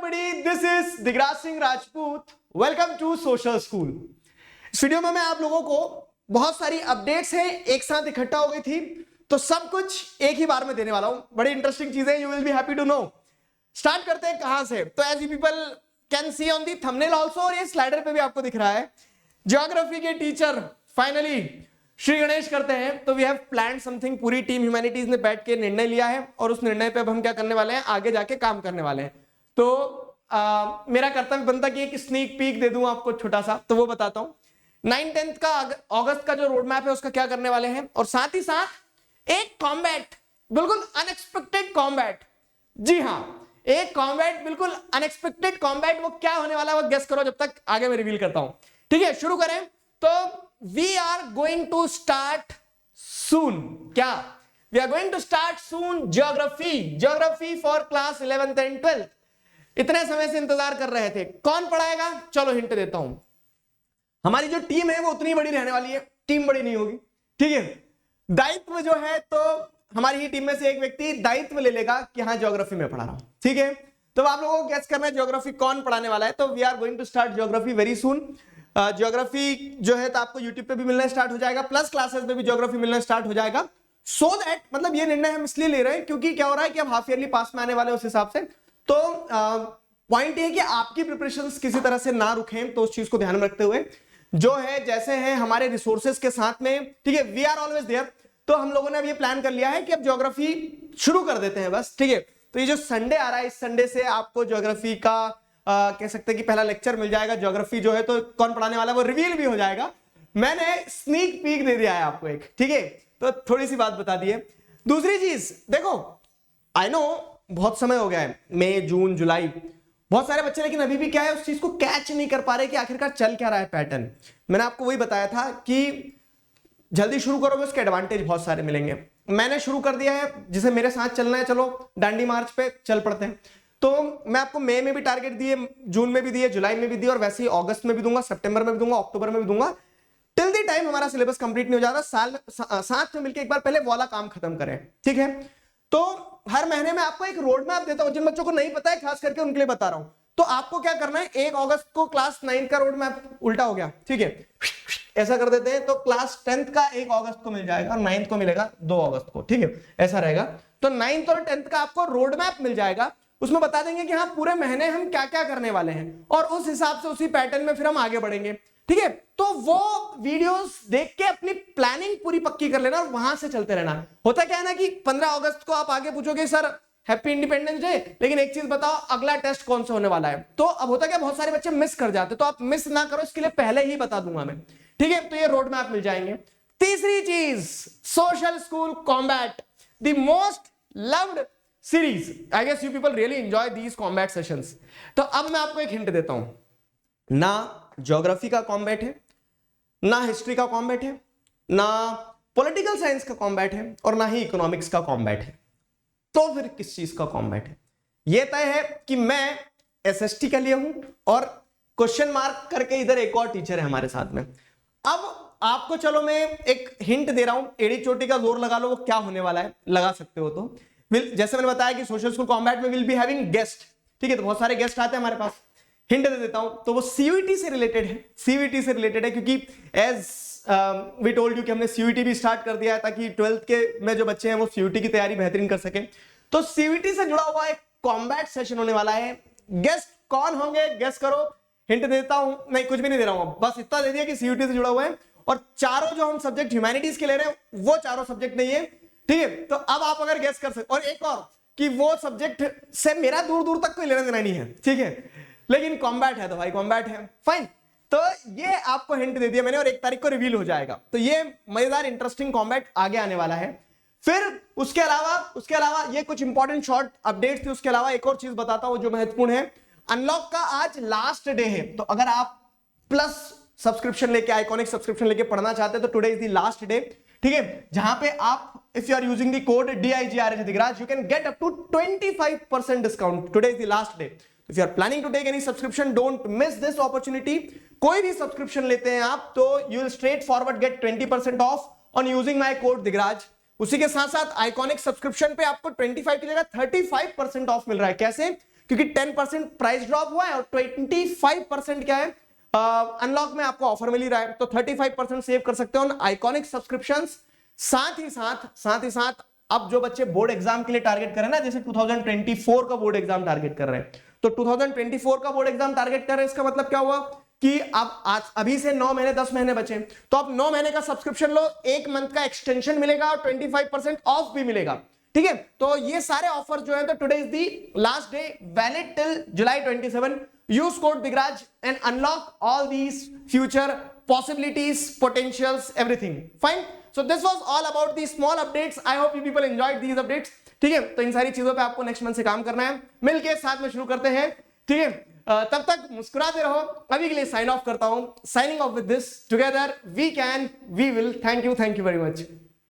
everybody, this is Digraj Singh Rajput. Welcome to social school. इस video में मैं आप लोगों को बहुत सारी अपडेट्स हैं एक साथ इकट्ठा हो गई थी, तो सब कुछ एक ही बार में देने वाला हूं. बड़ी इंटरेस्टिंग चीजें, you will be happy to know. Start करते हैं कहां से. तो as you people can see on the thumbnail also, और ये स्लाइडर पे भी आपको दिख रहा है, ज्योग्राफी के टीचर फाइनली श्री गणेश करते हैं. तो वी हैव प्लान्ड समथिंग. पूरी टीम ह्यूमैनिटीज ने बैठ के निर्णय लिया है, और उस निर्णय पे अब हम क्या करने वाले हैं, आगे जाके काम करने वाले हैं. तो मेरा कर्तव्य बनता कि एक स्नीक पीक दे दूं आपको छोटा सा, तो वो बताता हूं. 9-10 का अगस्त का जो रोड मैप है उसका क्या करने वाले हैं, और साथ ही साथ एक कॉम्बैट, बिल्कुल अनएक्सपेक्टेड कॉम्बैट. जी हां, एक कॉम्बैट, बिल्कुल अनएक्सपेक्टेड कॉम्बैट. वो क्या होने वाला है वो गेस करो जब तक आगे मैं रिवील करता हूं. ठीक है, शुरू करें. तो we are going to start soon. क्या? We are going to start soon geography for class 11th and 12th. इतने समय से इंतजार कर रहे थे. कौन पढ़ाएगा? चलो हिंट देता हूं. हमारी जो टीम है वो उतनी बड़ी रहने वाली है, टीम बड़ी नहीं होगी. ठीक है, दायित्व जो है, तो हमारी ही टीम में से एक व्यक्ति दायित्व ले लेगा कि हाँ ज्योग्राफी में पढ़ा रहा हूं. ठीक है, तो आप लोगों को गेस करना है ज्योग्राफी कौन पढ़ाने वाला है. तो we are going to start geography very soon. Geography जो है तो आपको यूट्यूब पे भी मिलना स्टार्ट हो जाएगा, प्लस क्लासेस में भी ज्योग्राफी मिलना स्टार्ट हो जाएगा. सो दैट, मतलब ये निर्णय हम इसलिए ले रहे हैं क्योंकि क्या हो रहा है कि अब हाफ ईयरली पास में आने वाले उस हिसाब से. तो पॉइंट ये है कि आपकी प्रिपरेशंस किसी तरह से ना रुकें, तो उस चीज को ध्यान में रखते हुए जो है जैसे हैं हमारे रिसोर्सेज के साथ में, ठीक है, वी आर ऑलवेज देयर. तो हम लोगों ने अब ये प्लान कर लिया है कि अब ज्योग्राफी शुरू कर देते हैं बस. ठीक है, तो ये जो संडे आ रहा है, इस संडे से आपको ज्योग्राफी का कह सकते हैं कि पहला लेक्चर मिल जाएगा. ज्योग्राफी जो है तो कौन पढ़ाने वाला है वो रिवील भी हो जाएगा. मैंने स्नीक पीक दे दिया है आपको एक. ठीक है, तो थोड़ी सी बात बता दी है. दूसरी चीज देखो, आई नो बहुत समय हो गया है, मई जून जुलाई, बहुत सारे बच्चे, लेकिन अभी भी क्या है, उस चीज को कैच नहीं कर पा रहे कि आखिरकार चल क्या रहा है पैटर्न. मैंने आपको वही बताया था कि जल्दी शुरू करोगे उसके एडवांटेज बहुत सारे मिलेंगे. मैंने शुरू कर दिया है, जिसे मेरे साथ चलना है, चलो दांडी मार्च पे चल पड़ते हैं. तो मैं आपको मई में भी टारगेट दिए, जून में भी दिए, जुलाई में भी दिए, और वैसे ही अगस्त में भी दूंगा, सितंबर में भी दूंगा, अक्टूबर में भी दूंगा. टिल द टाइम हमारा सिलेबस कंप्लीट नहीं हो जाता, साथ में मिलकर एक बार पहले वाला काम खत्म करें. ठीक है, तो हर महीने में आपको एक रोड मैप देता हूं. जिन बच्चों को नहीं पता है, खास करके उनके लिए बता रहा हूं. तो आपको क्या करना है, 1 अगस्त को क्लास 9 का रोड मैप उल्टा हो गया. ठीक है, ऐसा कर देते हैं, तो क्लास 10th का 1 अगस्त को मिल जाएगा, और 9th को मिलेगा 2 अगस्त को. ठीक है, ऐसा रहेगा. तो 9th और 10th का आपको रोड मैप मिल जाएगा. उसमें बता देंगे कि हाँ पूरे महीने हम क्या क्या करने वाले हैं, और उस हिसाब से उसी पैटर्न में फिर हम आगे बढ़ेंगे. ठीक है, तो वो वीडियोस देख के अपनी प्लानिंग पूरी पक्की कर लेना, और वहां से चलते रहना. होता क्या है ना कि 15 अगस्त को आप आगे पूछोगे सर हैप्पी इंडिपेंडेंस डे, लेकिन एक चीज बताओ अगला टेस्ट कौन सा होने वाला है. तो अब होता क्या, बहुत सारे बच्चे मिस कर जाते. तो आप मिस ना करो, इसके लिए पहले ही बता दूंगा मैं. ठीक है, तो ये रोड मैप मिल जाएंगे. तीसरी चीज, social school combat, the most loved series. I guess you people really enjoy these combat sessions. तो अब मैं आपको एक हिंट देता हूं. ना ज्योग्राफी का कॉम्बैट है, ना हिस्ट्री का कॉम्बैट है, ना पॉलिटिकल साइंस का कॉम्बैट है, और ना ही इकोनॉमिक्स का कॉम्बैट है. तो फिर किस चीज का कॉम्बैट है? यह तय है कि मैं एसएसटी के लिए हूं, और क्वेश्चन मार्क करके इधर एक और टीचर है हमारे साथ में. अब आपको चलो मैं एक हिंट दे रहा हूं, एड़ी चोटी का जोर लगा लो, वो क्या होने वाला है लगा सकते हो. तो जैसे मैंने बताया कि सोशल स्कूल कॉम्बैट में विल बी हैविंग गेस्ट. ठीक है, तो बहुत सारे गेस्ट आते हैं हमारे पास. हिंट दे देता हूं, तो वो सीयूईटी से रिलेटेड है. सीयूईटी से रिलेटेड है क्योंकि एज वी टोल्ड यू कि हमने सीयूईटी भी स्टार्ट कर दिया है, ताकि 12th के में जो बच्चे हैं वो सीयूईटी की तैयारी बेहतरीन कर सके. तो सीयूईटी से जुड़ा हुआ एक कॉम्बैट सेशन होने वाला है. गेस्ट कौन होंगे, गेस करो. हिंट देता हूं, नहीं कुछ भी नहीं दे रहा हूं, बस इतना दे दिया कि सीयूईटी से जुड़ा हुआ है, और चारों जो हम सब्जेक्ट ह्यूमैनिटीज के ले रहे हैं वो चारों सब्जेक्ट नहीं है. ठीक है, तो अब आप अगर गेस कर सकते, और एक और कि वो सब्जेक्ट से मेरा दूर दूर तक कोई लेना देना नहीं है. ठीक है, लेकिन कॉम्बैट है तो भाई कॉम्बैट है. फाइन, तो ये आपको हिंट दे दिया मैंने, और 1 तारीख को रिवील हो जाएगा. तो ये मजेदार इंटरेस्टिंग कॉम्बैट आगे आने वाला है. फिर उसके अलावा ये कुछ इंपॉर्टेंट शॉर्ट अपडेट्स थे. उसके अलावा एक और चीज बताता हूं जो महत्वपूर्ण है. अनलॉक का आज लास्ट डे है, तो अगर आप प्लस सब्सक्रिप्शन लेके, आइकॉनिक सब्सक्रिप्शन लेके पढ़ना चाहते हैं तो today is the last day. ठीक है, जहां पे आप if you are using the code DIGRAJ Digraj, you can get up to 25% discount. Today is the last day. If you are planning to take any subscription, don't miss this opportunity. कोई भी subscription लेते हैं आप तो you will straight forward get 20% off on using my code Digraj. उसी के साथ साथ आइकॉनिक सब्सक्रिप्शन पे आपको 25 की जगह 35% ऑफ मिल रहा है. कैसे? क्योंकि 10% प्राइस ड्रॉप हुआ है और 25% क्या है अनलॉक में आपको ऑफर मिल ही रहा है, तो 35% सेव कर सकते हो आइकॉनिक सब्सक्रिप्शंस। साथ ही साथ अब जो बच्चे बोर्ड एग्जाम के लिए टारगेट कर रहे हैं ना, जैसे 2024 का बोर्ड एग्जाम टारगेट कर रहे हैं, तो 2024 का बोर्ड एग्जाम टारगेट कर रहे हैं, इसका मतलब क्या हुआ कि अब आज अभी से 9 महीने 10 महीने बचे, तो अब 9 महीने का सब्सक्रिप्शन लो, 1 मंथ का एक्सटेंशन मिलेगा और 25% ऑफ भी मिलेगा, ठीक है। तो ये सारे ऑफर जो है, तो today is the last day, valid till July 27। Use code बिगराज and unlock all these future possibilities, potentials, everything fine. So this was all about the small updates. I hope you people enjoyed these updates, ठीक है। तो इन सारी चीजों पे आपको next month से काम करना है, मिलके साथ में शुरू करते हैं, ठीक है। तब तक मुस्कुराते रहो। अभी के लिए साइन ऑफ करता हूं, signing off with this, together we can, we will. Thank you very much.